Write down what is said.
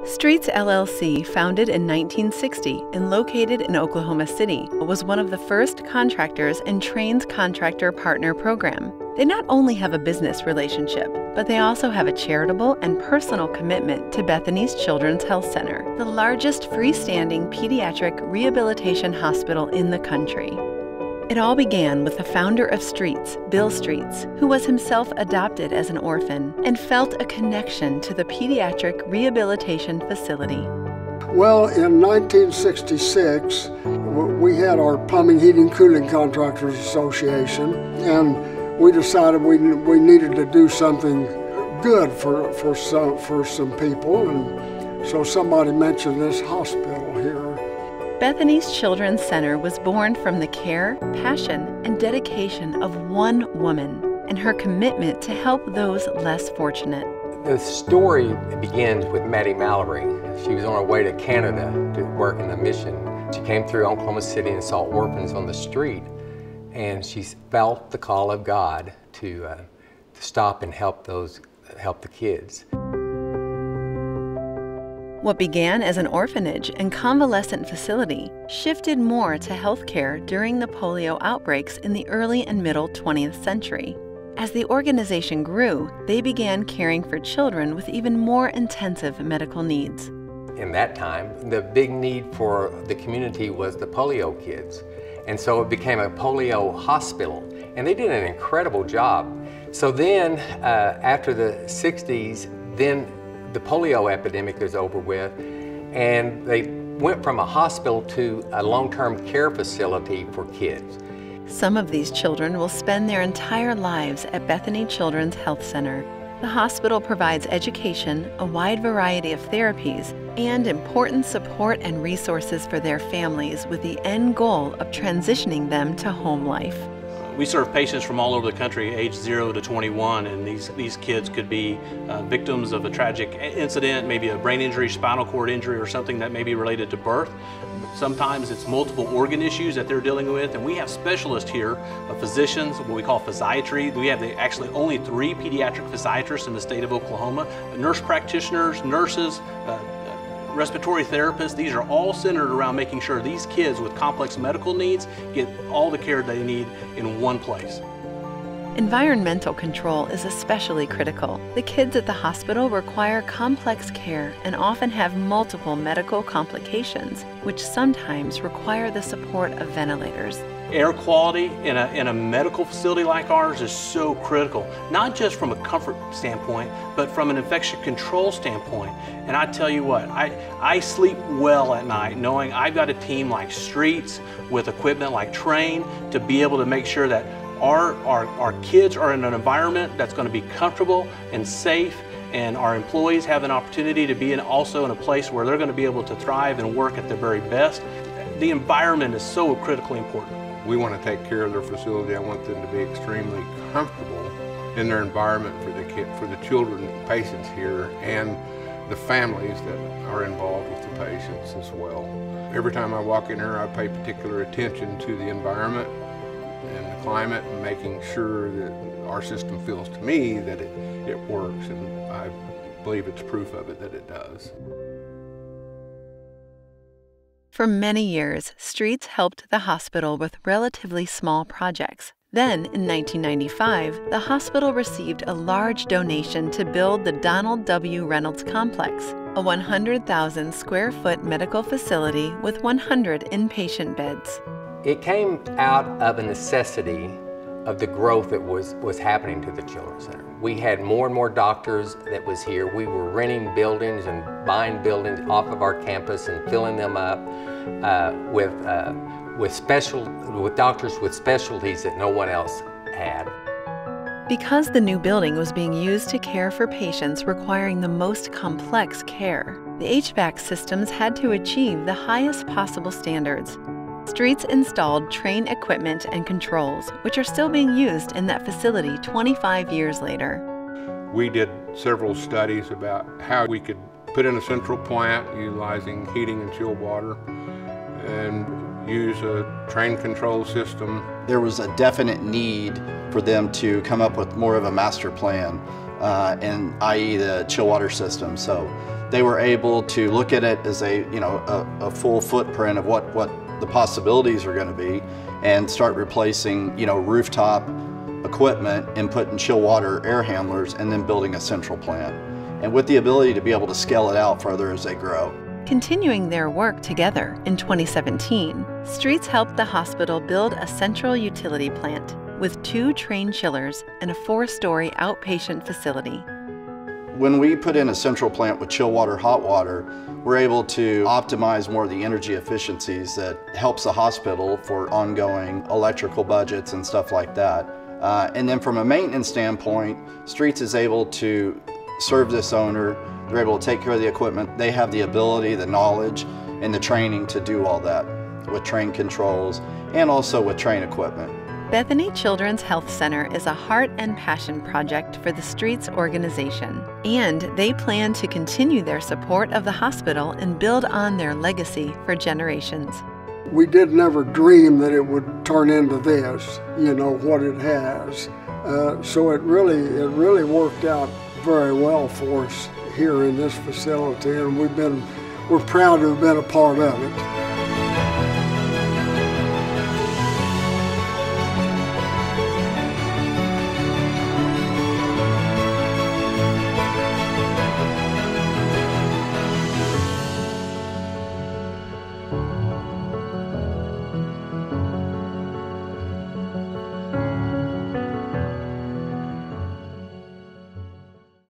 Streets LLC, founded in 1960 and located in Oklahoma City, was one of the first contractors in Trane's Contractor Partner Program. They not only have a business relationship, but they also have a charitable and personal commitment to Bethany's Children's Health Center, the largest freestanding pediatric rehabilitation hospital in the country. It all began with the founder of Streets, Bill Streets, who was himself adopted as an orphan and felt a connection to the pediatric rehabilitation facility. Well, in 1966, we had our Plumbing, Heating, Cooling Contractors Association, and we decided we needed to do something good for some people, and so somebody mentioned this hospital here. Bethany's Children's Center was born from the care, passion, and dedication of one woman and her commitment to help those less fortunate. The story begins with Maddie Mallory. She was on her way to Canada to work in the mission. She came through Oklahoma City and saw orphans on the street, and she felt the call of God to stop and help the kids. What began as an orphanage and convalescent facility shifted more to healthcare during the polio outbreaks in the early and middle 20th century. As the organization grew, they began caring for children with even more intensive medical needs. In that time, the big need for the community was the polio kids. And so it became a polio hospital, and they did an incredible job. So then, after the 60s, then the polio epidemic is over with, and they went from a hospital to a long-term care facility for kids. Some of these children will spend their entire lives at Bethany Children's Health Center. The hospital provides education, a wide variety of therapies, and important support and resources for their families with the end goal of transitioning them to home life. We serve patients from all over the country, age 0 to 21, and these kids could be victims of a tragic incident, maybe a brain injury, spinal cord injury, or something that may be related to birth. Sometimes it's multiple organ issues that they're dealing with, and we have specialists here, physicians, what we call physiatry. We have actually only 3 pediatric physiatrists in the state of Oklahoma, nurse practitioners, nurses, respiratory therapists. These are all centered around making sure these kids with complex medical needs get all the care they need in one place. Environmental control is especially critical. The kids at the hospital require complex care and often have multiple medical complications, which sometimes require the support of ventilators. Air quality in a medical facility like ours is so critical, not just from a comfort standpoint, but from an infection control standpoint. And I tell you what, I sleep well at night knowing I've got a team like Streets with equipment like Trane to be able to make sure that our kids are in an environment that's going to be comfortable and safe, and our employees have an opportunity to be also in a place where they're going to be able to thrive and work at their very best. The environment is so critically important. We want to take care of their facility. I want them to be extremely comfortable in their environment for the children, patients here, and the families that are involved with the patients as well. Every time I walk in here, I pay particular attention to the environment and the climate, and making sure that our system feels to me that it works, and I believe it's proof of it that it does. For many years, Streets helped the hospital with relatively small projects. Then, in 1995, the hospital received a large donation to build the Donald W. Reynolds Complex, a 100,000 square foot medical facility with 100 inpatient beds. It came out of a necessity of the growth that was happening to the Children's Center. We had more and more doctors that was here. We were renting buildings and buying buildings off of our campus and filling them up with doctors with specialties that no one else had. Because the new building was being used to care for patients requiring the most complex care, the HVAC systems had to achieve the highest possible standards. Streets installed Trane equipment and controls, which are still being used in that facility 25 years later. We did several studies about how we could put in a central plant utilizing heating and chilled water and use a Trane control system. There was a definite need for them to come up with more of a master plan, i.e. the chill water system. So they were able to look at it as a full footprint of what the possibilities are going to be, and start replacing rooftop equipment and putting chill water air handlers, and then building a central plant, and with the ability to be able to scale it out further as they grow. Continuing their work together, in 2017, Streets helped the hospital build a central utility plant with 2 Trane chillers and a 4-story outpatient facility. When we put in a central plant with chill water, hot water, we're able to optimize more of the energy efficiencies that helps the hospital for ongoing electrical budgets and stuff like that. And then from a maintenance standpoint, Streets is able to serve this owner. They're able to take care of the equipment. They have the ability, the knowledge, and the training to do all that with Trane controls and also with Trane equipment. Bethany Children's Health Center is a heart and passion project for the Streets organization, and they plan to continue their support of the hospital and build on their legacy for generations. We did never dream that it would turn into this, what it has. So it really worked out very well for us here in this facility, and we're proud to have been a part of it.